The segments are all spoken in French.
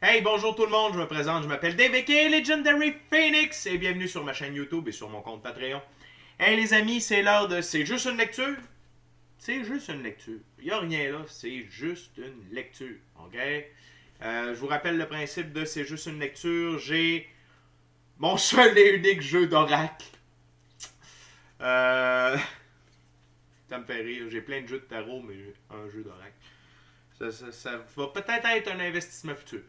Hey, bonjour tout le monde, je me présente, je m'appelle Dave aka Legendary Phoenix et bienvenue sur ma chaîne YouTube et sur mon compte Patreon. Hey les amis, c'est l'heure de C'est juste une lecture. C'est juste une lecture. Il n'y a rien là, c'est juste une lecture. Ok? Je vous rappelle le principe de C'est juste une lecture. J'ai mon seul et unique jeu d'oracle. Euh... Ça me fait rire. J'ai plein de jeux de tarot, mais j'ai un jeu d'oracle. Ça va peut-être être un investissement futur.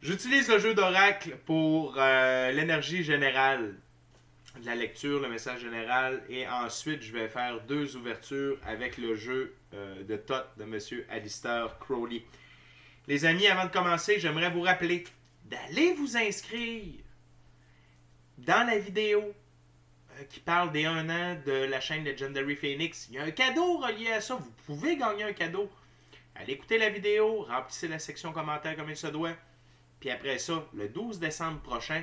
J'utilise le jeu d'oracle pour l'énergie générale de la lecture, le message général, et ensuite je vais faire deux ouvertures avec le jeu de Tot de M. Alistair Crowley. Les amis, avant de commencer, j'aimerais vous rappeler d'aller vous inscrire dans la vidéo qui parle des 1 an de la chaîne Legendary Phoenix. Il y a un cadeau relié à ça, vous pouvez gagner un cadeau. Allez écouter la vidéo, remplissez la section commentaires comme il se doit. Puis après ça, le 12 décembre prochain,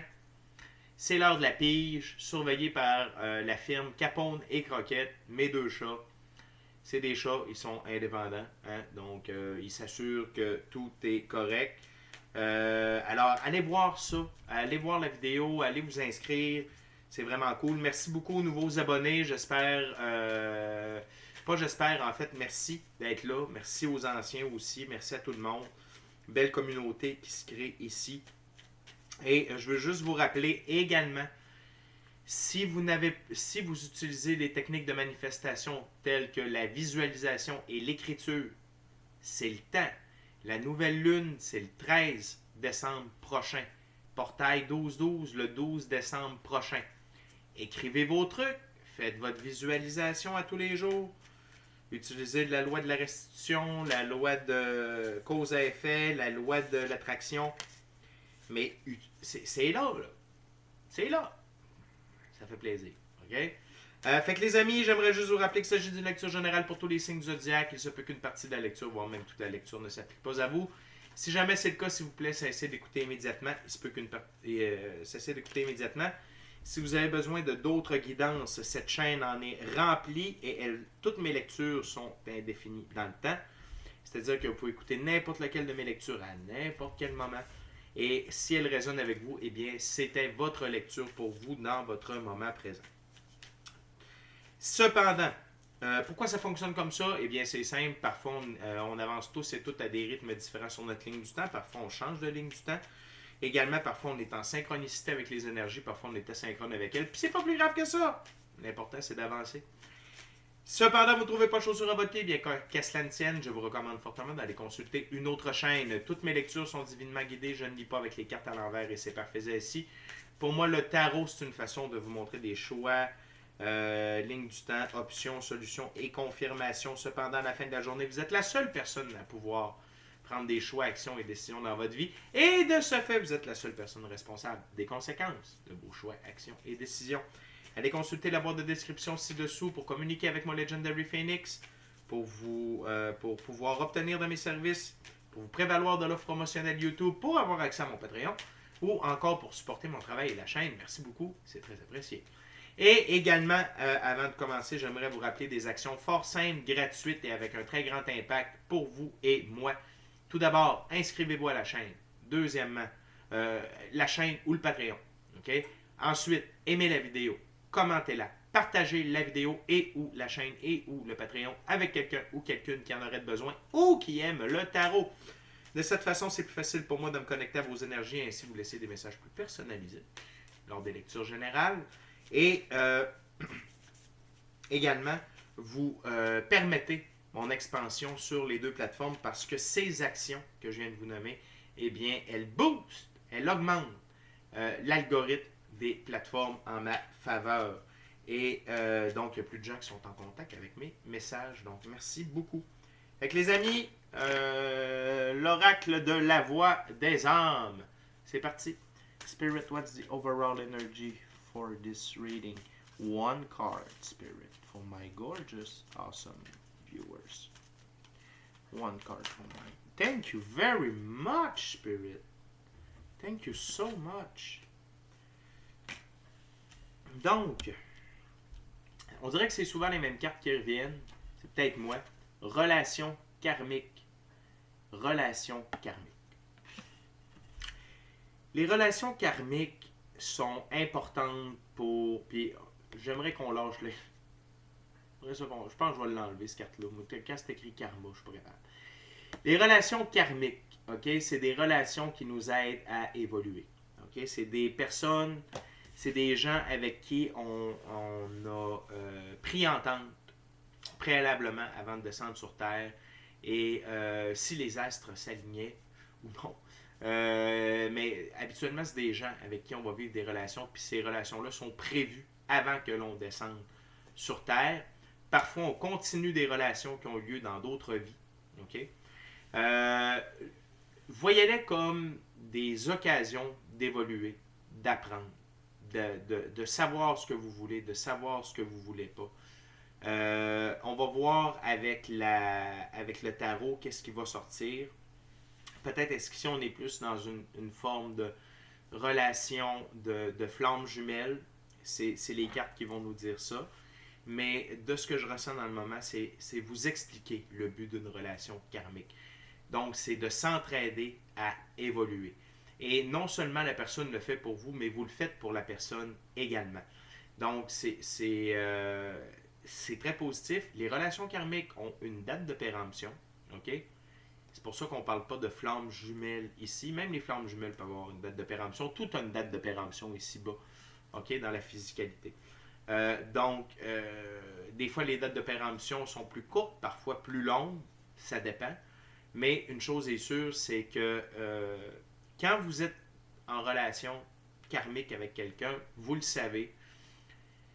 c'est l'heure de la pige, surveillée par la firme Capone et Croquette, mes deux chats. C'est des chats, ils sont indépendants, hein? Donc ils s'assurent que tout est correct. Alors, allez voir ça, allez voir la vidéo, allez vous inscrire, c'est vraiment cool. Merci beaucoup aux nouveaux abonnés, pas j'espère, en fait, merci d'être là. Merci aux anciens aussi, merci à tout le monde. Belle communauté qui se crée ici. Et je veux juste vous rappeler également, si vous utilisez des techniques de manifestation telles que la visualisation et l'écriture, c'est le temps. La nouvelle lune, c'est le 13 décembre prochain. Portail 12-12, le 12 décembre prochain. Écrivez vos trucs, faites votre visualisation à tous les jours. Utilisez la loi de la restitution, la loi de cause à effet, la loi de l'attraction. Mais c'est là, là. C'est là. Ça fait plaisir. OK? Fait que les amis, j'aimerais juste vous rappeler qu'il s'agit d'une lecture générale pour tous les signes du zodiaque. Il se peut qu'une partie de la lecture, voire même toute la lecture, ne s'applique pas à vous. Si jamais c'est le cas, s'il vous plaît, cessez d'écouter immédiatement. Il se peut qu'une partie... cessez d'écouter immédiatement. Si vous avez besoin de d'autres guidances, cette chaîne en est remplie et toutes mes lectures sont indéfinies dans le temps. C'est-à-dire que vous pouvez écouter n'importe laquelle de mes lectures à n'importe quel moment. Et si elle résonne avec vous, eh bien, c'était votre lecture pour vous dans votre moment présent. Cependant, pourquoi ça fonctionne comme ça? Eh bien, c'est simple. Parfois, on avance tous et toutes à des rythmes différents sur notre ligne du temps. Parfois, on change de ligne du temps. Également, parfois, on est en synchronicité avec les énergies. Parfois, on est asynchrone avec elles. Puis, c'est pas plus grave que ça. L'important, c'est d'avancer. Cependant, vous ne trouvez pas chaussure à votre pied, bien qu'à cela ne tienne, je vous recommande fortement d'aller consulter une autre chaîne. Toutes mes lectures sont divinement guidées, je ne lis pas avec les cartes à l'envers et c'est parfait ici. Pour moi, le tarot, c'est une façon de vous montrer des choix, ligne du temps, options, solutions et confirmations. Cependant, à la fin de la journée, vous êtes la seule personne à pouvoir prendre des choix, actions et décisions dans votre vie. Et de ce fait, vous êtes la seule personne responsable des conséquences de vos choix, actions et décisions. Allez consulter la boîte de description ci-dessous pour communiquer avec mon Legendary Phoenix, pour pouvoir obtenir de mes services, pour vous prévaloir de l'offre promotionnelle YouTube, pour avoir accès à mon Patreon, ou encore pour supporter mon travail et la chaîne. Merci beaucoup, c'est très apprécié. Et également, avant de commencer, j'aimerais vous rappeler des actions fort simples, gratuites et avec un très grand impact pour vous et moi. Tout d'abord, inscrivez-vous à la chaîne. Deuxièmement, la chaîne ou le Patreon. Okay? Ensuite, aimez la vidéo. Commentez-la, partagez la vidéo et ou la chaîne et ou le Patreon avec quelqu'un ou quelqu'une qui en aurait besoin ou qui aime le tarot. De cette façon, c'est plus facile pour moi de me connecter à vos énergies et ainsi vous laisser des messages plus personnalisés lors des lectures générales. Et également, vous permettez mon expansion sur les deux plateformes parce que ces actions que je viens de vous nommer, eh bien, elles boostent, elles augmentent l'algorithme des plateformes en ma faveur. Et donc, il y a plus de gens qui sont en contact avec mes messages. Donc, merci beaucoup. Fait que les amis, l'oracle de la voix des âmes. C'est parti. Spirit, what's the overall energy for this reading? One card, Spirit, for my gorgeous, awesome viewers. One card for my... Thank you very much, Spirit. Thank you so much. Donc, on dirait que c'est souvent les mêmes cartes qui reviennent. C'est peut-être moi. Relation karmique. Relation karmique. Les relations karmiques sont importantes pour... Puis j'aimerais qu'on lâche les... Je pense que je vais l'enlever, cette carte-là. Quand c'est écrit karma, je suis pas capable. Les relations karmiques, ok, c'est des relations qui nous aident à évoluer. Ok, c'est des personnes, c'est des gens avec qui on a pris entente préalablement avant de descendre sur Terre. Et si les astres s'alignaient ou non. Mais habituellement, c'est des gens avec qui on va vivre des relations, puis ces relations-là sont prévues avant que l'on descende sur Terre. Parfois, on continue des relations qui ont lieu dans d'autres vies. OK? Voyez-les comme des occasions d'évoluer, d'apprendre, de savoir ce que vous voulez, de savoir ce que vous ne voulez pas. On va voir avec le tarot qu'est-ce qui va sortir. Peut-être est-ce que si on est plus dans une forme de relation de flammes jumelles, c'est les cartes qui vont nous dire ça. Mais de ce que je ressens dans le moment, c'est vous expliquer le but d'une relation karmique. Donc, c'est de s'entraider à évoluer. Et non seulement la personne le fait pour vous, mais vous le faites pour la personne également. Donc, c'est très positif. Les relations karmiques ont une date de péremption. OK? C'est pour ça qu'on ne parle pas de flammes jumelles ici. Même les flammes jumelles peuvent avoir une date de péremption. Tout a une date de péremption ici-bas. OK? Dans la physicalité. Des fois, les dates de péremption sont plus courtes, parfois plus longues. Ça dépend. Mais une chose est sûre, c'est que quand vous êtes en relation karmique avec quelqu'un, vous le savez,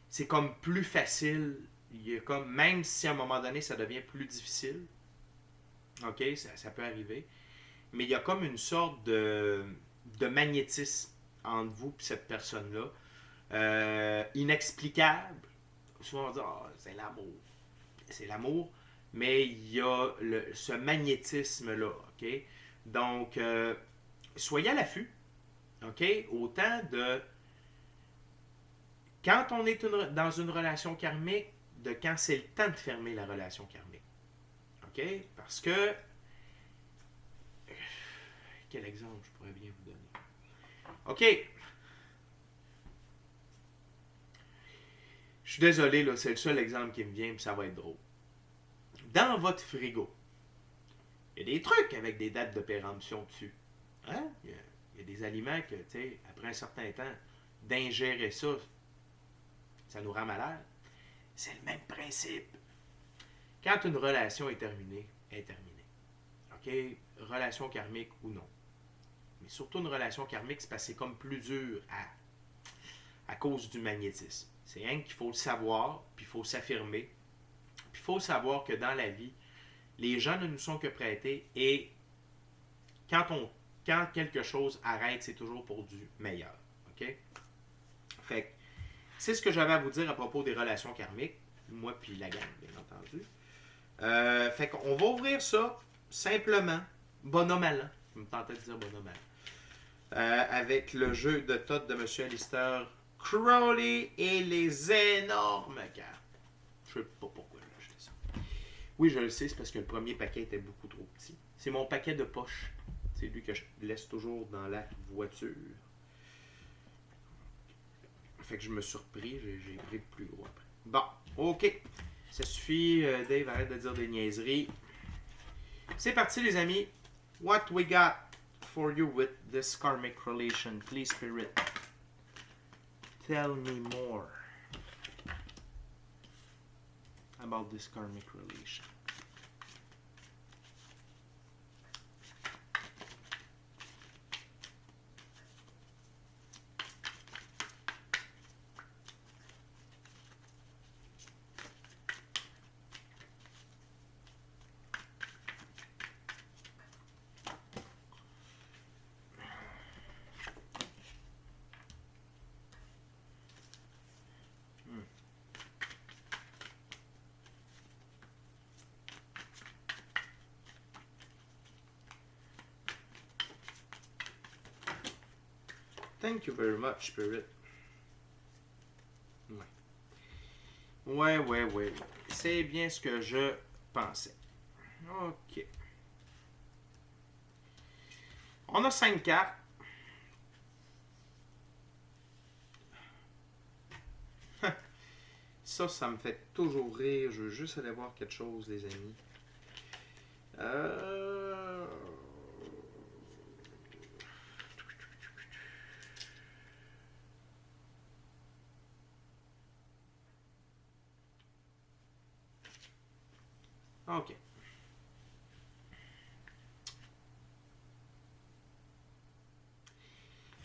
c'est comme plus facile. Il y a comme, même si à un moment donné, ça devient plus difficile, OK, ça peut arriver, mais il y a comme une sorte de magnétisme entre vous et cette personne-là, inexplicable. Souvent on va dire, oh, c'est l'amour. C'est l'amour, mais il y a ce magnétisme-là, OK? Donc, soyez à l'affût, OK? Autant de... Quand on est dans une relation karmique, de quand c'est le temps de fermer la relation karmique. OK? Parce que... Quel exemple je pourrais bien vous donner? OK. Je suis désolé, là, c'est le seul exemple qui me vient, puis ça va être drôle. Dans votre frigo, il y a des trucs avec des dates de péremption dessus. Hein? Il y a des aliments que, tu sais, après un certain temps, d'ingérer ça, ça nous rend malade. C'est le même principe. Quand une relation est terminée, elle est terminée. OK? Relation karmique ou non. Mais surtout une relation karmique, c'est parce que c'est comme plus dur à cause du magnétisme. C'est rien qu'il faut le savoir, puis il faut s'affirmer. Puis il faut savoir que dans la vie, les gens ne nous sont que prêtés et quand quelque chose arrête, c'est toujours pour du meilleur. OK? Fait que c'est ce que j'avais à vous dire à propos des relations karmiques. Moi puis la gang, bien entendu. Fait qu'on va ouvrir ça simplement, bonhomme allant. Je me tentais de dire bonhomme allant. Avec le jeu de Todd de M. Alistair Crowley et les énormes cartes. Je sais pas pourquoi j'ai acheté ça. Oui, je le sais, c'est parce que le premier paquet était beaucoup trop petit. C'est mon paquet de poche. C'est lui que je laisse toujours dans la voiture. Fait que je me suis surpris, j'ai pris le plus gros après. Bon, ok. Ça suffit, Dave, arrête de dire des niaiseries. C'est parti, les amis. What we got for you with this karmic relation? Please, Spirit, tell me more about this karmic relation. Thank you very much, Spirit. Ouais. C'est bien ce que je pensais. Ok. On a 5 cartes. Ça me fait toujours rire. Je veux juste aller voir quelque chose, les amis. OK.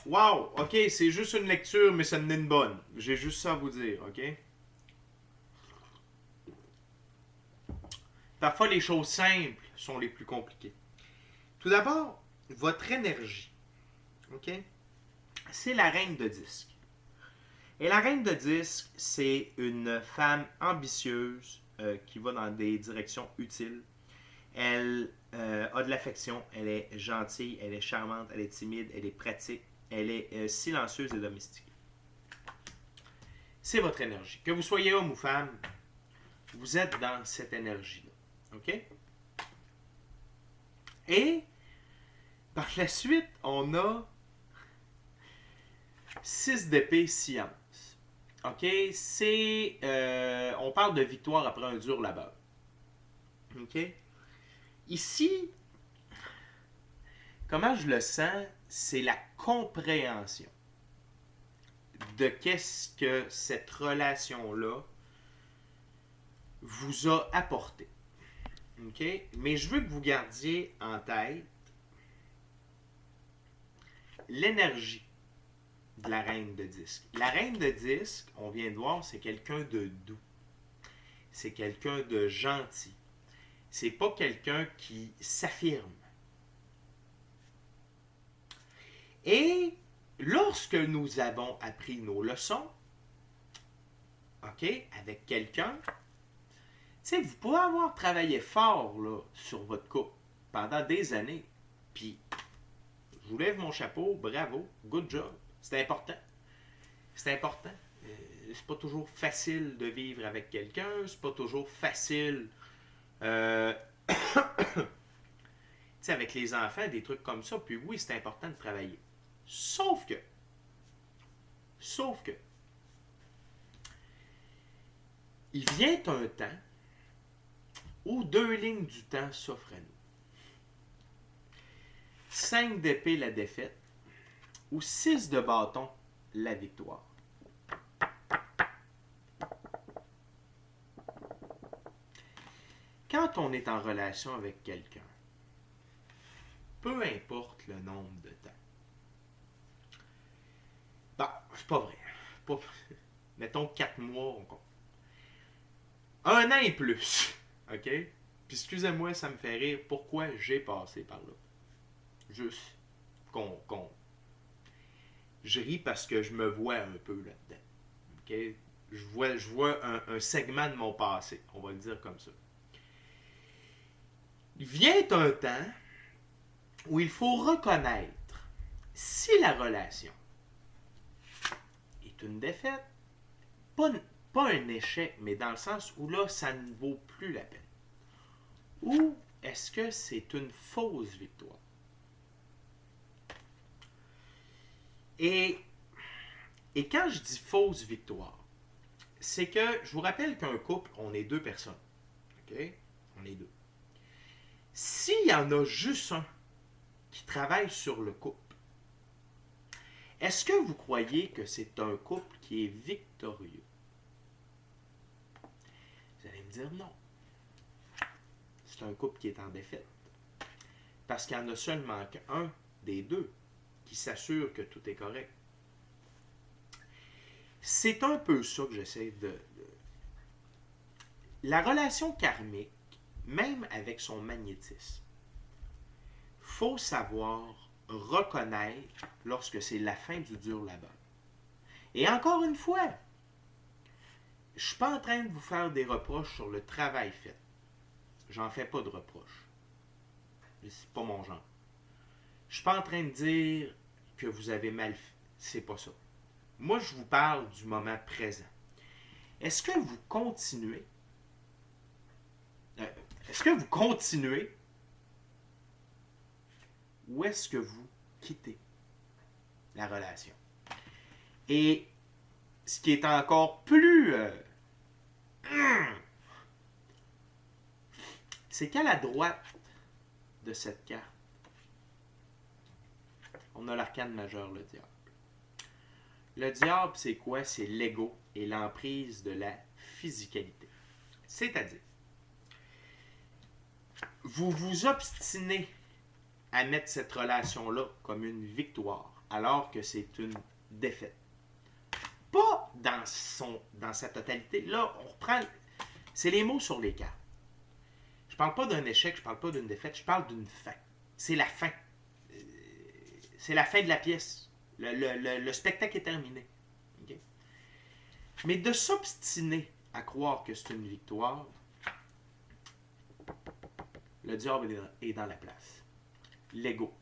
Wow! OK, c'est juste une lecture, mais ça en est une bonne. J'ai juste ça à vous dire, OK? Parfois, les choses simples sont les plus compliquées. Tout d'abord, votre énergie, OK? C'est la reine de disque. Et la reine de disque, c'est une femme ambitieuse qui va dans des directions utiles. Elle a de l'affection, elle est gentille, elle est charmante, elle est timide, elle est pratique, elle est silencieuse et domestiquée. C'est votre énergie. Que vous soyez homme ou femme, vous êtes dans cette énergie-là. OK? Et par la suite, on a 6 d'épée science. OK? C'est. On parle de victoire après un dur labeur. OK? Ici, comment je le sens, c'est la compréhension de qu'est-ce que cette relation-là vous a apporté. OK? Mais je veux que vous gardiez en tête l'énergie de la reine de disque. La reine de disque, on vient de voir, c'est quelqu'un de doux. C'est quelqu'un de gentil. C'est pas quelqu'un qui s'affirme. Et lorsque nous avons appris nos leçons, OK, avec quelqu'un, tu sais, vous pouvez avoir travaillé fort là, sur votre couple pendant des années. Puis, je vous lève mon chapeau, bravo, good job. C'est important. C'est important. C'est pas toujours facile de vivre avec quelqu'un. C'est pas toujours facile. Tu sais, avec les enfants, des trucs comme ça. Puis oui, c'est important de travailler. Sauf que, il vient un temps où 2 lignes du temps s'offrent à nous. 5 d'épée, la défaite, ou 6 de bâton, la victoire. Quand on est en relation avec quelqu'un, peu importe le nombre de temps. Bah, c'est pas vrai. Pas... Mettons 4 mois, on compte. 1 an et plus. OK? Puis excusez-moi, ça me fait rire. Pourquoi j'ai passé par là? Juste qu'on... Je ris parce que je me vois un peu là-dedans. OK? Je vois un segment de mon passé. On va le dire comme ça. Il vient un temps où il faut reconnaître si la relation est une défaite, pas un échec, mais dans le sens où là, ça ne vaut plus la peine. Ou est-ce que c'est une fausse victoire? Et quand je dis fausse victoire, c'est que je vous rappelle qu'un couple, on est 2 personnes. OK? On est 2. S'il y en a juste un qui travaille sur le couple, est-ce que vous croyez que c'est un couple qui est victorieux? Vous allez me dire non. C'est un couple qui est en défaite. Parce qu'il y en a seulement qu'un des 2 qui s'assure que tout est correct. C'est un peu ça que j'essaie de... La relation karmique, même avec son magnétisme, faut savoir reconnaître lorsque c'est la fin du dur labeur. Et encore une fois, je ne suis pas en train de vous faire des reproches sur le travail fait. J'en fais pas de reproches. C'est pas mon genre. Je suis pas en train de dire que vous avez mal fait. C'est pas ça. Moi, je vous parle du moment présent. Est-ce que vous continuez? Est-ce que vous continuez? Ou est-ce que vous quittez la relation? Et ce qui est encore plus C'est qu'à la droite de cette carte, on a l'arcane majeur, le diable. Le diable, c'est quoi? C'est l'ego et l'emprise de la physicalité. C'est-à-dire, vous vous obstinez à mettre cette relation-là comme une victoire, alors que c'est une défaite. Pas dans sa totalité. Là, on reprend... C'est les mots sur les cartes. Je parle pas d'un échec, je parle pas d'une défaite, je parle d'une fin. C'est la fin. C'est la fin de la pièce. Le spectacle est terminé. Okay? Mais de s'obstiner à croire que c'est une victoire, le diable est dans la place. L'ego.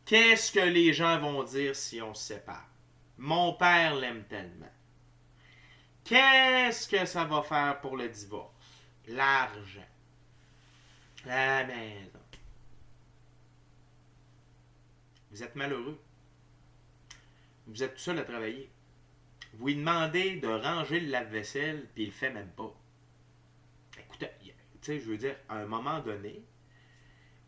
Qu'est-ce que les gens vont dire si on se sépare? Mon père l'aime tellement. Qu'est-ce que ça va faire pour le divorce? L'argent. La maison. Vous êtes malheureux. Vous êtes tout seul à travailler. Vous lui demandez de ranger le lave-vaisselle, puis il le fait même pas. Écoutez, tu sais, je veux dire, à un moment donné,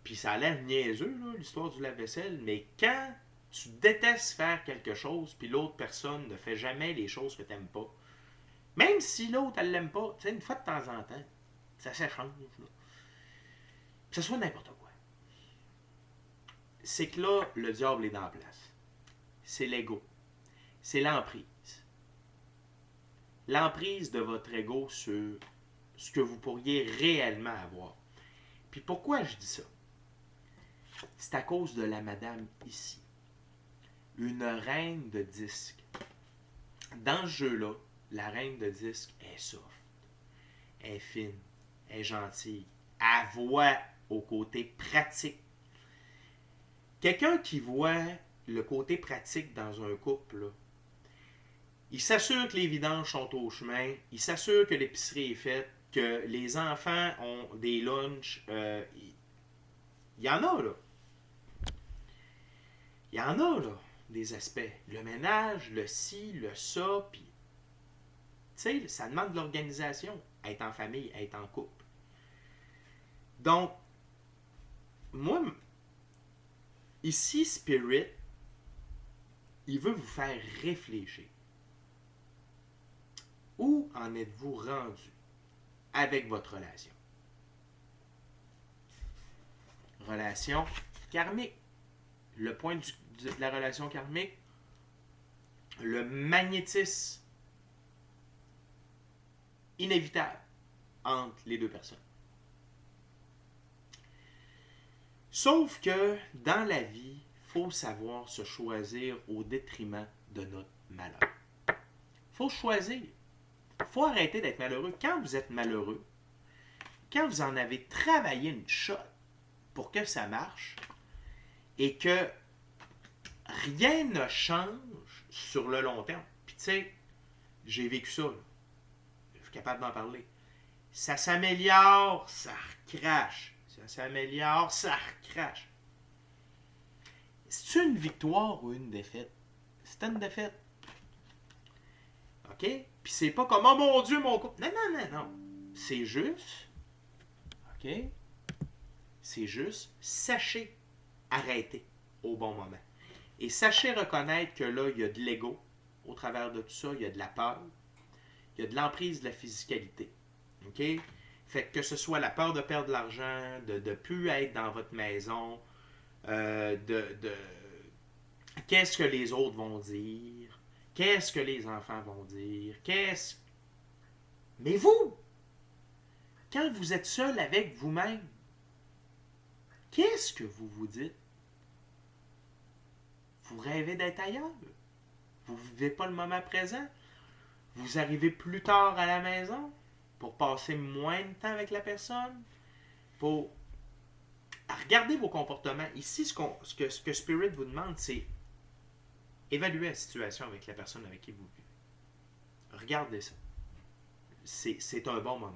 puis ça a l'air niaiseux, là, l'histoire du lave-vaisselle, mais quand tu détestes faire quelque chose, puis l'autre personne ne fait jamais les choses que tu n'aimes pas, même si l'autre, elle l'aime pas, tu sais, une fois de temps en temps, ça s'échange, là. Que ce soit n'importe quoi. C'est que là, le diable est dans la place. C'est l'ego. C'est l'emprise. L'emprise de votre ego sur ce que vous pourriez réellement avoir. Puis pourquoi je dis ça? C'est à cause de la madame ici. Une reine de disque. Dans ce jeu-là, la reine de disque est soft. Elle est fine. Elle est gentille. Elle voit au côté pratique. Quelqu'un qui voit le côté pratique dans un couple, là, il s'assure que les vidanges sont au chemin, il s'assure que l'épicerie est faite, que les enfants ont des lunchs. Il y en a, là. Il y en a, là, des aspects. Le ménage, le ci, le ça, puis... Tu sais, ça demande de l'organisation, être en famille, être en couple. Donc, moi, ici, Spirit, il veut vous faire réfléchir. Où en êtes-vous rendu avec votre relation? Relation karmique. Le point de la relation karmique, le magnétisme inévitable entre les deux personnes. Sauf que dans la vie, il faut savoir se choisir au détriment de notre malheur. Il faut choisir. Il faut arrêter d'être malheureux. Quand vous êtes malheureux, quand vous en avez travaillé une shot pour que ça marche et que rien ne change sur le long terme. Puis tu sais, j'ai vécu ça. Là. Je suis capable d'en parler. Ça s'améliore, ça recrache. Ça s'améliore, ça recrache. C'est-tu une victoire ou une défaite? C'est une défaite. OK? Puis c'est pas comme, oh mon Dieu, mon couple. Non, non, non, non. C'est juste, OK? C'est juste, sachez arrêter au bon moment. Et sachez reconnaître que là, il y a de l'ego au travers de tout ça, il y a de la peur, il y a de l'emprise de la physicalité. OK? Fait que ce soit la peur de perdre de l'argent, de ne plus être dans votre maison, qu'est-ce que les autres vont dire, qu'est-ce que les enfants vont dire, Mais vous, quand vous êtes seul avec vous-même, qu'est-ce que vous vous dites? Vous rêvez d'être ailleurs. Vous ne vivez pas le moment présent. Vous arrivez plus tard à la maison pour passer moins de temps avec la personne. Pour regarder vos comportements. Ici, ce que Spirit vous demande, c'est évaluer la situation avec la personne avec qui vous vivez. Regardez ça. C'est un bon moment.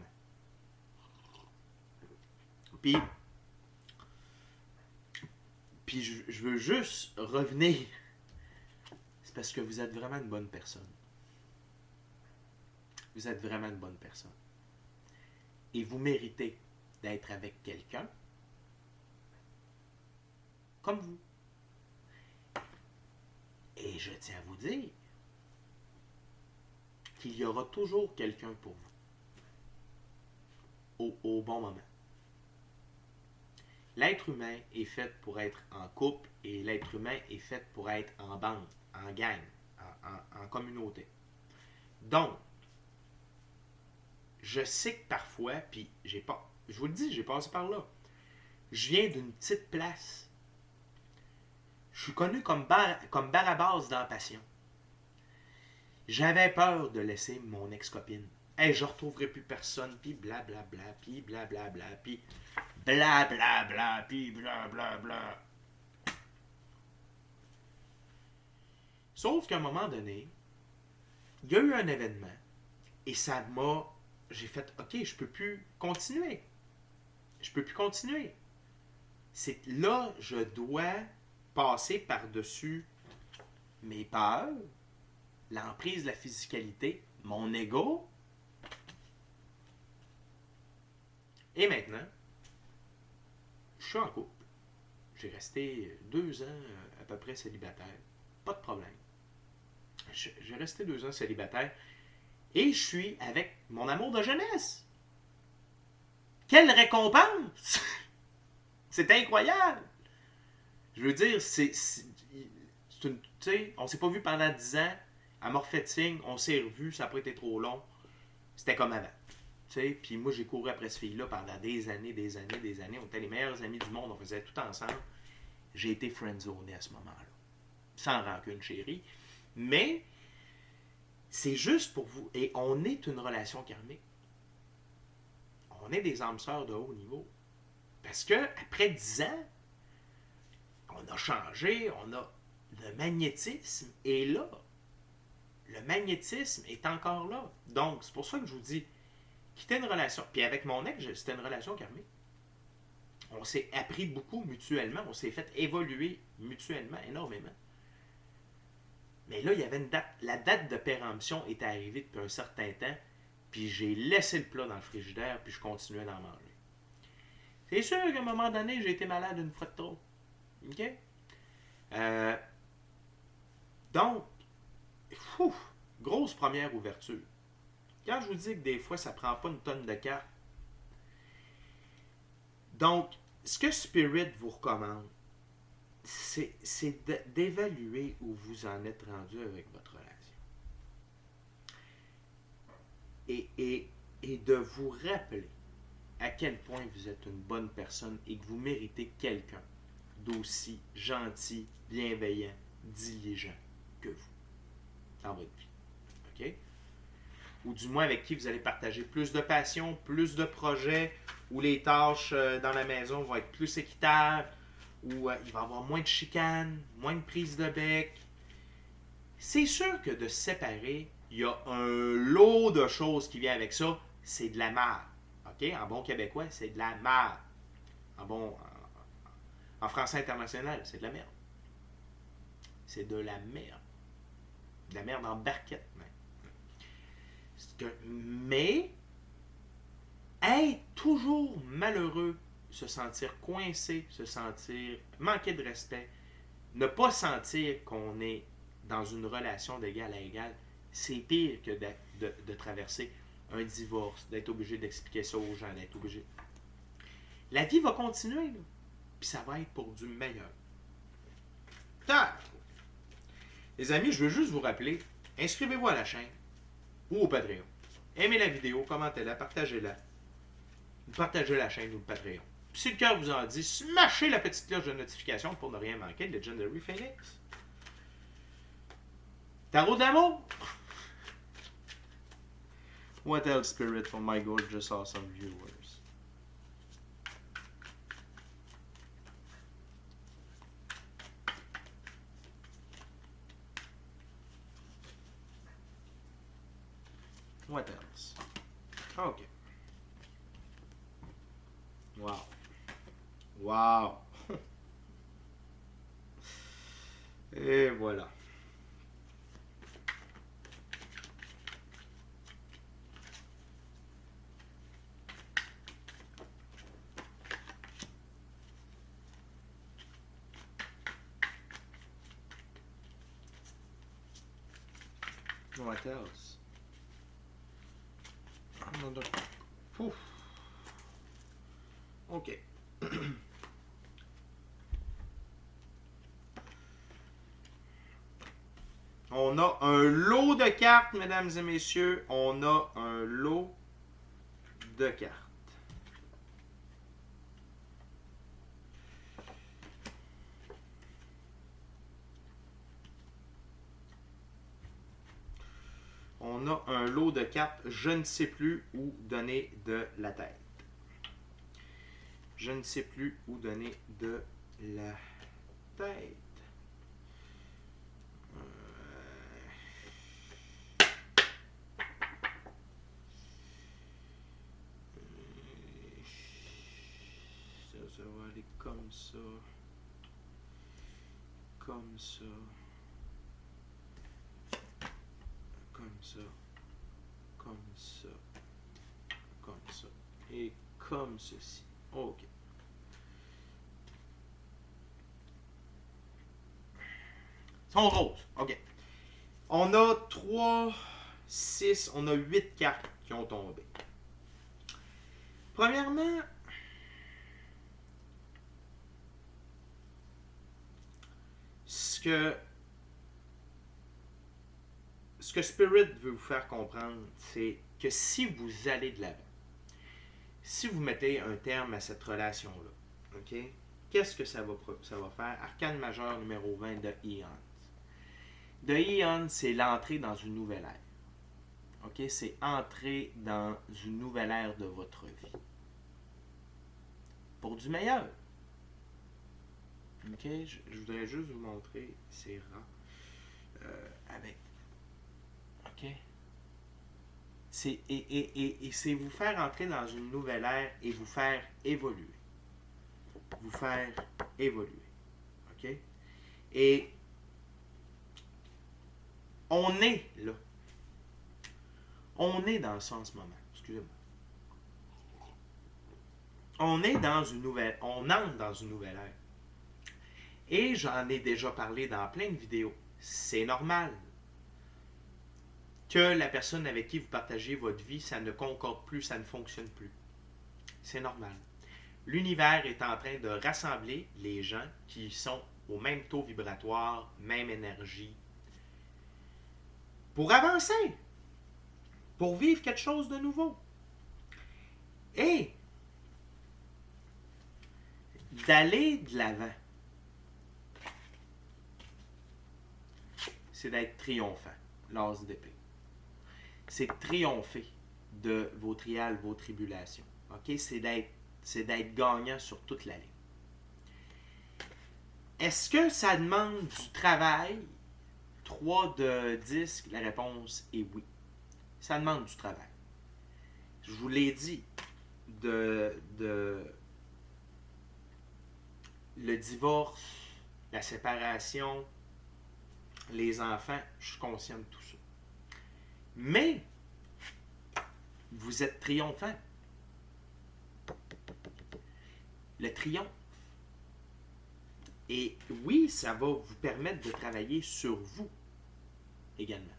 Puis je veux juste revenir. C'est parce que vous êtes vraiment une bonne personne. vous êtes vraiment une bonne personne. Et vous méritez d'être avec quelqu'un comme vous. Et je tiens à vous dire qu'il y aura toujours quelqu'un pour vous au bon moment. L'être humain est fait pour être en couple et l'être humain est fait pour être en bande, en gang, en communauté. Donc, je sais que parfois, puis je vous le dis, j'ai passé par là. Je viens d'une petite place. Je suis connu comme Barabas dans Passion. J'avais peur de laisser mon ex-copine. Hey, je ne retrouverai plus personne, puis blablabla, puis blablabla, puis blablabla, puis blablabla. Sauf qu'à un moment donné, il y a eu un événement et ça m'a... J'ai fait, OK, je peux plus continuer. Je peux plus continuer. C'est là, je dois passer par-dessus mes peurs, l'emprise de la physicalité, mon ego. Et maintenant, je suis en couple. J'ai resté 2 ans à peu près célibataire. Pas de problème. J'ai resté 2 ans célibataire. Et je suis avec mon amour de jeunesse. Quelle récompense! C'est incroyable! Je veux dire, tu sais, on s'est pas vu pendant 10 ans. Elle m'a refait signe, on s'est revus, ça n'a pas été trop long. C'était comme avant. Puis moi, j'ai couru après cette fille-là pendant des années. On était les meilleurs amis du monde, on faisait tout ensemble. J'ai été friendzoné à ce moment-là. Sans rancune, chérie. Mais c'est juste pour vous. Et on est une relation karmique. On est des âmes sœurs de haut niveau. Parce que après 10 ans, on a changé, le magnétisme est là. Le magnétisme est encore là. Donc, c'est pour ça que je vous dis, quitter une relation. Puis avec mon ex, c'était une relation karmique. On s'est appris beaucoup mutuellement. On s'est fait évoluer mutuellement énormément. Mais là, il y avait une date. La date de péremption était arrivée depuis un certain temps. Puis j'ai laissé le plat dans le frigidaire. Puis je continuais d'en manger. C'est sûr qu'à un moment donné, j'ai été malade une fois de trop. OK? Donc, grosse première ouverture. Quand je vous dis que des fois, ça ne prend pas une tonne de cartes. Donc, ce que Spirit vous recommande, c'est d'évaluer où vous en êtes rendu avec votre relation. Et de vous rappeler à quel point vous êtes une bonne personne et que vous méritez quelqu'un d'aussi gentil, bienveillant, diligent que vous dans votre vie. OK? Ou du moins avec qui vous allez partager plus de passion, plus de projets, où les tâches dans la maison vont être plus équitables, où il va y avoir moins de chicanes, moins de prise de bec. C'est sûr que de se séparer, il y a un lot de choses qui viennent avec ça. C'est de la merde. OK? En bon québécois, c'est de la merde. En français international, c'est de la merde. C'est de la merde. De la merde en barquette, même. Mais, être toujours malheureux, se sentir coincé, se sentir manquer de respect, ne pas sentir qu'on est dans une relation d'égal à égal, c'est pire que de traverser un divorce, d'être obligé d'expliquer ça aux gens, d'être obligé. La vie va continuer, là. Puis ça va être pour du meilleur. Les amis, je veux juste vous rappeler, inscrivez-vous à la chaîne ou au Patreon. Aimez la vidéo, commentez-la, partagez-la. Partagez la chaîne ou le Patreon. Puis si le cœur vous en dit, smashez la petite cloche de notification pour ne rien manquer de Legendary Phoenix. Tarot d'amour! What else, Spirit, for my gorgeous, awesome viewers? What else? OK. Wow. Wow. Et voilà. What else? Another... Pouf. OK. On a un lot de cartes, mesdames et messieurs. On a un lot de cartes. On a un lot de cartes. Je ne sais plus où donner de la tête. Je ne sais plus où donner de la tête. Ça va aller comme ça. Comme ça. Comme ça. Comme ça. Comme ça. Et comme ceci. OK. Ils sont roses. OK. On a 3, 6, on a 8 cartes qui ont tombé. Premièrement, ce que Spirit veut vous faire comprendre, c'est que si vous allez de l'avant, si vous mettez un terme à cette relation-là, OK? Qu'est-ce que ça va faire? Arcane majeur numéro 20 de Eons. De Eons, c'est l'entrée dans une nouvelle ère. OK? C'est entrer dans une nouvelle ère de votre vie. Pour du meilleur. OK? Je voudrais juste vous montrer ces rangs. Avec. OK? Et c'est vous faire entrer dans une nouvelle ère et vous faire évoluer. Vous faire évoluer. OK? Et on est là. On est dans ça en ce moment. Excusez-moi. On est dans une nouvelle... On entre dans une nouvelle ère. Et j'en ai déjà parlé dans plein de vidéos. C'est normal que la personne avec qui vous partagez votre vie, ça ne concorde plus, ça ne fonctionne plus. C'est normal. L'univers est en train de rassembler les gens qui sont au même taux vibratoire, même énergie, pour avancer, pour vivre quelque chose de nouveau. Et d'aller de l'avant, c'est d'être triomphant, l'as d'épée. C'est de triompher de vos trials, vos tribulations. OK? C'est d'être gagnant sur toute la ligne. Est-ce que ça demande du travail? 3 de 10, la réponse est oui. Ça demande du travail. Je vous l'ai dit, le divorce, la séparation, les enfants, je suis conscient de tout ça. Mais, vous êtes triomphant. Le triomphe. Et oui, ça va vous permettre de travailler sur vous également.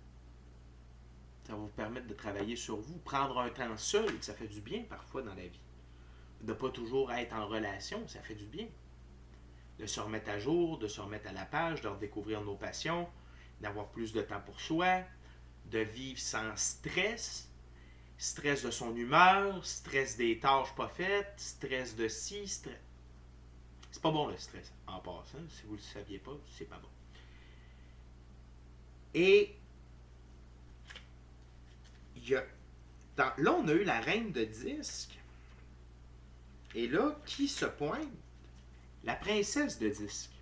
Ça va vous permettre de travailler sur vous. Prendre un temps seul, ça fait du bien parfois dans la vie. De ne pas toujours être en relation, ça fait du bien. De se remettre à jour, de se remettre à la page, de redécouvrir nos passions, d'avoir plus de temps pour soi, de vivre sans stress, stress de son humeur, stress des tâches pas faites, stress de ci, stress... C'est pas bon le stress, en passant. Si vous ne le saviez pas, c'est pas bon. Et là, on a eu la reine de disque. Et là, qui se pointe? La princesse de disque.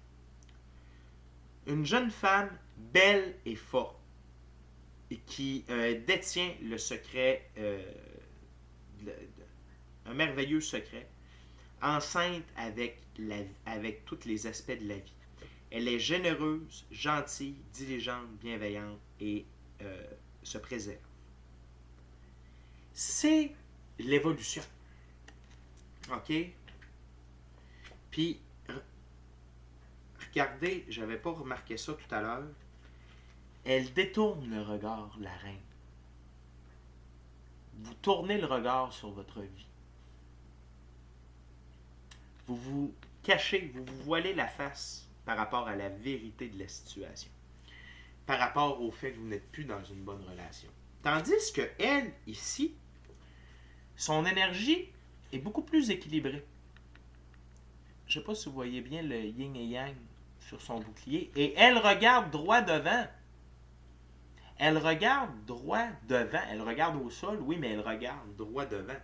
Une jeune femme belle et forte. Et qui détient le secret, un merveilleux secret, enceinte avec tous les aspects de la vie. Elle est généreuse, gentille, diligente, bienveillante et se préserve. C'est l'évolution. OK? Puis, regardez, j'avais pas remarqué ça tout à l'heure. Elle détourne le regard, la reine. Vous tournez le regard sur votre vie. Vous vous cachez, vous vous voilez la face par rapport à la vérité de la situation. Par rapport au fait que vous n'êtes plus dans une bonne relation. Tandis que elle, ici, son énergie est beaucoup plus équilibrée. Je ne sais pas si vous voyez bien le yin et yang sur son bouclier. Et elle regarde droit devant. Elle regarde droit devant. Elle regarde au sol, oui, mais elle regarde droit devant.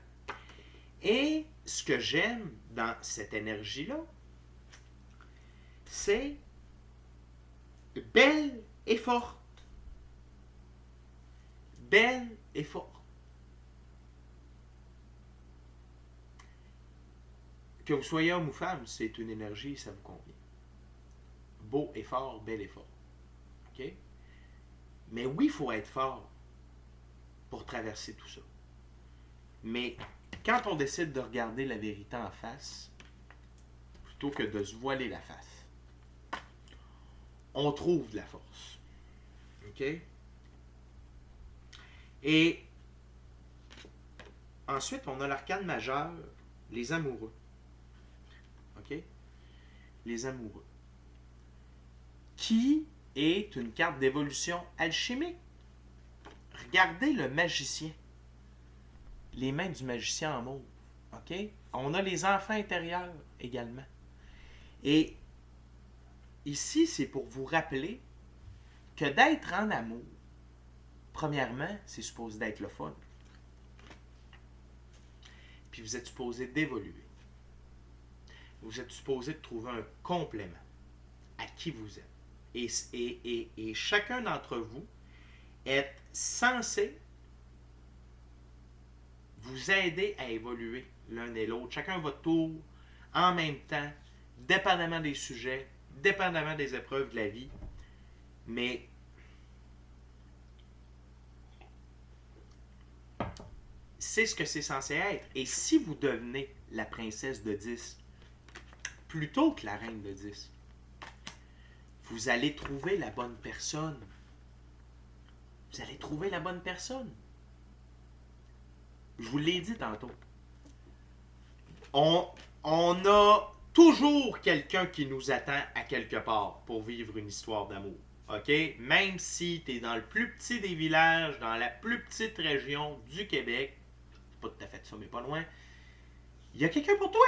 Et ce que j'aime dans cette énergie-là, c'est belle et forte. Belle et forte. Que vous soyez homme ou femme, c'est une énergie, ça vous convient. Beau et fort, belle et fort. OK? Mais oui, il faut être fort pour traverser tout ça. Mais quand on décide de regarder la vérité en face, plutôt que de se voiler la face, on trouve de la force. OK? Et ensuite, on a l'arcane majeur, les amoureux. OK? Les amoureux. Qui est une carte d'évolution alchimique. Regardez le magicien. Les mains du magicien en mauve. OK? On a les enfants intérieurs également. Et ici, c'est pour vous rappeler que d'être en amour, premièrement, c'est supposé d'être le fun. Puis vous êtes supposé d'évoluer. Vous êtes supposé de trouver un complément à qui vous êtes. Et chacun d'entre vous est censé vous aider à évoluer l'un et l'autre, chacun votre tour, en même temps, dépendamment des sujets, dépendamment des épreuves de la vie. Mais c'est ce que c'est censé être. Et si vous devenez la princesse de 10 plutôt que la reine de 10, vous allez trouver la bonne personne. Vous allez trouver la bonne personne. Je vous l'ai dit tantôt. On a toujours quelqu'un qui nous attend à quelque part pour vivre une histoire d'amour. OK? Même si tu es dans le plus petit des villages, dans la plus petite région du Québec, c'est pas tout à fait ça, mais pas loin, il y a quelqu'un pour toi.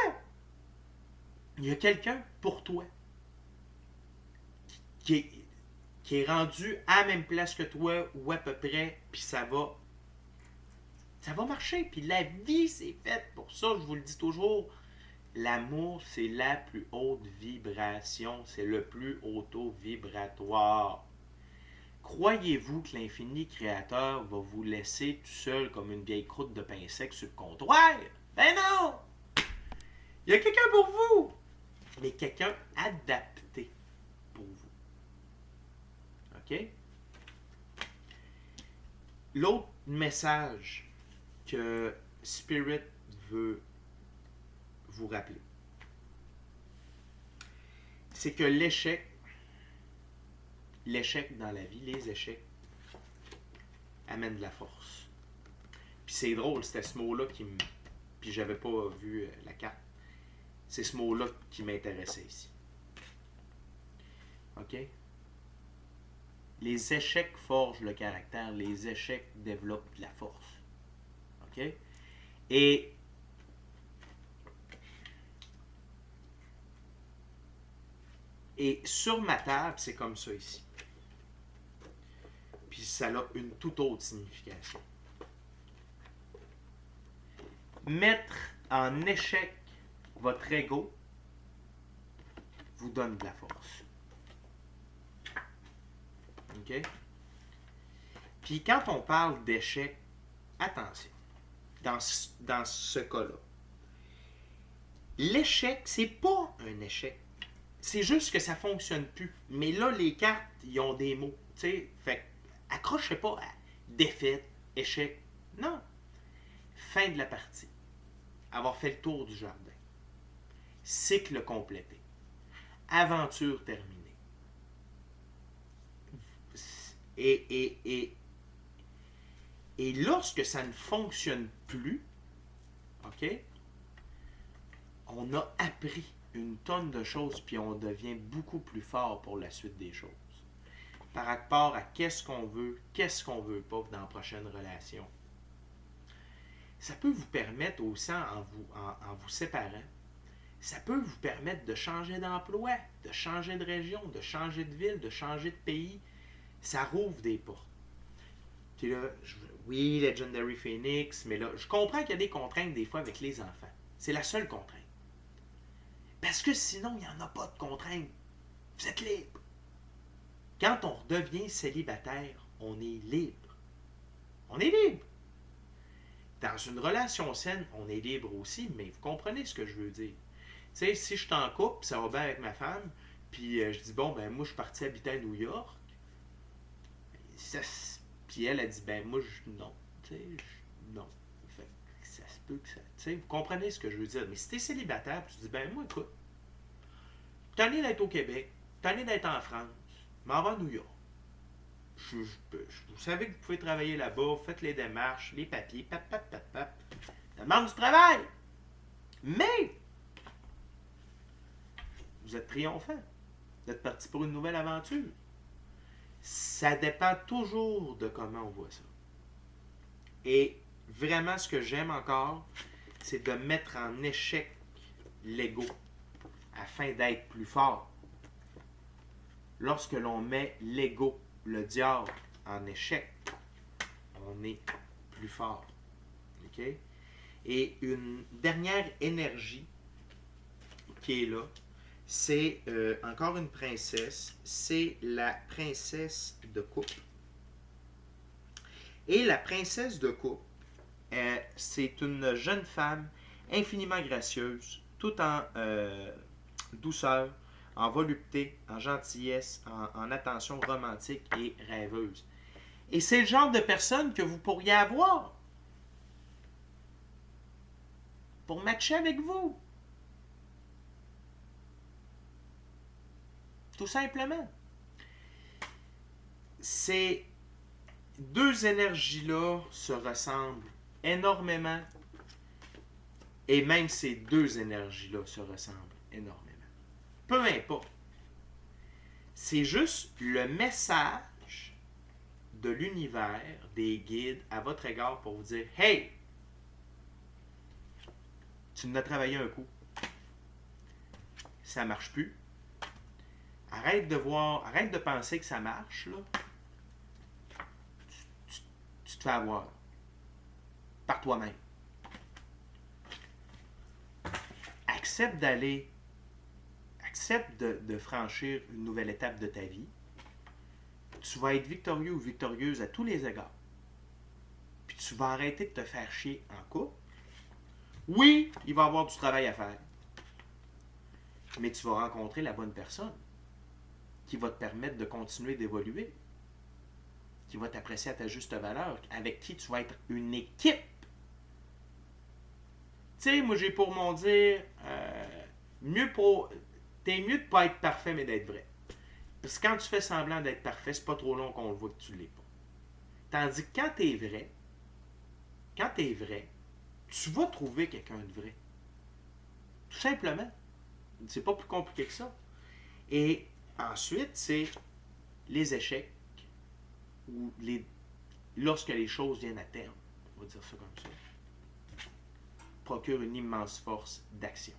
Il y a quelqu'un pour toi qui est rendu à la même place que toi ou à peu près, puis ça va marcher. Puis la vie, c'est faite pour ça, je vous le dis toujours. L'amour, c'est la plus haute vibration, c'est le plus auto-vibratoire. Croyez-vous que l'infini créateur va vous laisser tout seul comme une vieille croûte de pain sec sur le comptoir? Ben non! Il y a quelqu'un pour vous! Mais quelqu'un adapté pour vous. OK? L'autre message que Spirit veut vous rappeler, c'est que l'échec dans la vie, les échecs, amènent de la force. Puis c'est drôle, c'était ce mot-là qui me... Puis j'avais pas vu la carte. C'est ce mot-là qui m'intéressait ici. OK? Les échecs forgent le caractère. Les échecs développent de la force. OK? Et sur ma table, c'est comme ça ici. Puis ça a une toute autre signification. Mettre en échec votre ego vous donne de la force. OK? Puis quand on parle d'échec, attention, dans ce cas-là, l'échec, c'est pas un échec. C'est juste que ça fonctionne plus. Mais là, les cartes, ils ont des mots. Tu sais, fait accrochez pas à défaite, échec. Non. Fin de la partie. Avoir fait le tour du jardin. Cycle complété. Aventure terminée. Et lorsque ça ne fonctionne plus, OK, on a appris une tonne de choses, puis on devient beaucoup plus fort pour la suite des choses. Par rapport à qu'est-ce qu'on veut pas dans la prochaine relation. Ça peut vous permettre aussi, en vous séparant, ça peut vous permettre de changer d'emploi, de changer de région, de changer de ville, de changer de pays. Ça rouvre des portes. Puis là, oui, Legendary Phoenix, mais là, je comprends qu'il y a des contraintes des fois avec les enfants. C'est la seule contrainte. Parce que sinon, il n'y en a pas de contraintes. Vous êtes libre. Quand on redevient célibataire, on est libre. On est libre. Dans une relation saine, on est libre aussi, mais vous comprenez ce que je veux dire. Tu sais, si je suis en couple, ça va bien avec ma femme, puis je dis, bon, ben moi, je suis parti habiter à New York. Puis elle a dit, ben moi, non. Tu sais, non. Fait que ça se peut que ça... Tu sais, vous comprenez ce que je veux dire. Mais si tu es célibataire, tu dis, ben moi, écoute, t'es allé d'être au Québec, t'es allé d'être en France, m'en va à New York. Vous savez que vous pouvez travailler là-bas, faites les démarches, les papiers, pap. Ça demande du travail. Mais vous êtes triomphant. Vous êtes parti pour une nouvelle aventure. Ça dépend toujours de comment on voit ça. Et vraiment, ce que j'aime encore, c'est de mettre en échec l'ego afin d'être plus fort. Lorsque l'on met l'ego, le diable, en échec, on est plus fort. OK? Et une dernière énergie qui est là, c'est encore une princesse, c'est la princesse de coupe. Et la princesse de coupe, c'est une jeune femme infiniment gracieuse, tout en douceur, en volupté, en gentillesse, en attention romantique et rêveuse. Et c'est le genre de personne que vous pourriez avoir pour matcher avec vous. Tout simplement. Ces deux énergies-là se ressemblent énormément. Et même ces deux énergies-là se ressemblent énormément. Peu importe. C'est juste le message de l'univers, des guides, à votre égard pour vous dire « Hey! Tu n'as travaillé un coup. Ça ne marche plus. Arrête de penser que ça marche, là. Tu te fais avoir. Par toi-même. Accepte de franchir une nouvelle étape de ta vie. Tu vas être victorieux ou victorieuse à tous les égards. Puis tu vas arrêter de te faire chier en couple. Oui, il va y avoir du travail à faire. Mais tu vas rencontrer la bonne personne qui va te permettre de continuer d'évoluer, qui va t'apprécier à ta juste valeur, avec qui tu vas être une équipe. Tu sais, moi j'ai pour mon dire, t'es mieux de pas être parfait, mais d'être vrai. Parce que quand tu fais semblant d'être parfait, c'est pas trop long qu'on le voit que tu l'es pas. Tandis que quand t'es vrai, tu vas trouver quelqu'un de vrai. Tout simplement. C'est pas plus compliqué que ça. Et ensuite, c'est les échecs, ou lorsque les choses viennent à terme, on va dire ça comme ça, procure une immense force d'action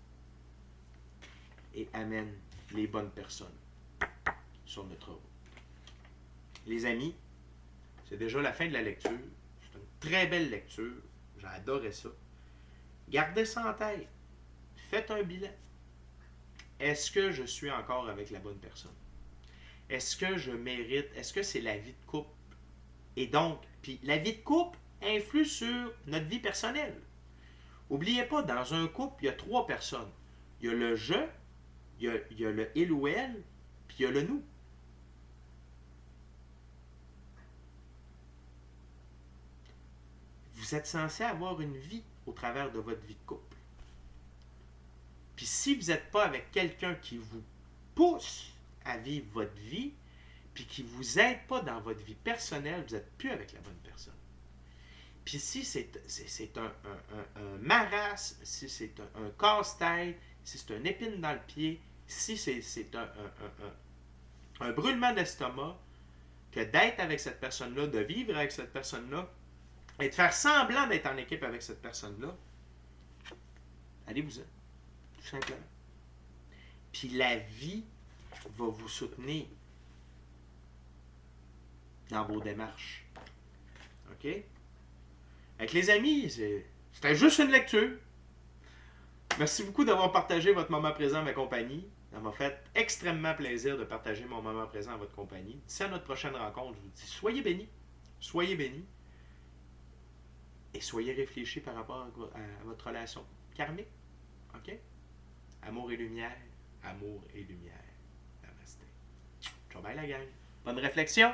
et amène les bonnes personnes sur notre route. Les amis, c'est déjà la fin de la lecture. C'est une très belle lecture. J'ai adoré ça. Gardez ça en tête. Faites un bilan. Est-ce que je suis encore avec la bonne personne? Est-ce que je mérite? Est-ce que c'est la vie de couple? Et donc, puis la vie de couple influe sur notre vie personnelle. N'oubliez pas, dans un couple, il y a 3 personnes. Il y a le je, il y a le il ou elle, puis il y a le nous. Vous êtes censé avoir une vie au travers de votre vie de couple. Puis si vous n'êtes pas avec quelqu'un qui vous pousse à vivre votre vie, puis qui ne vous aide pas dans votre vie personnelle, vous n'êtes plus avec la bonne personne. Puis si c'est un marasme, si c'est un casse-tête, si c'est une épine dans le pied, si c'est un brûlement d'estomac, que d'être avec cette personne-là, de vivre avec cette personne-là, et de faire semblant d'être en équipe avec cette personne-là, allez-vous-en, tout simplement. Puis la vie va vous soutenir dans vos démarches. OK? Avec les amis, c'était juste une lecture. Merci beaucoup d'avoir partagé votre moment présent à ma compagnie. Ça m'a fait extrêmement plaisir de partager mon moment présent à votre compagnie. D'ici à notre prochaine rencontre, je vous dis, soyez bénis. Soyez bénis. Et soyez réfléchis par rapport à votre relation karmique. OK? Amour et lumière. Amour et lumière. Namasté. Ciao, bye la gang. Bonne réflexion.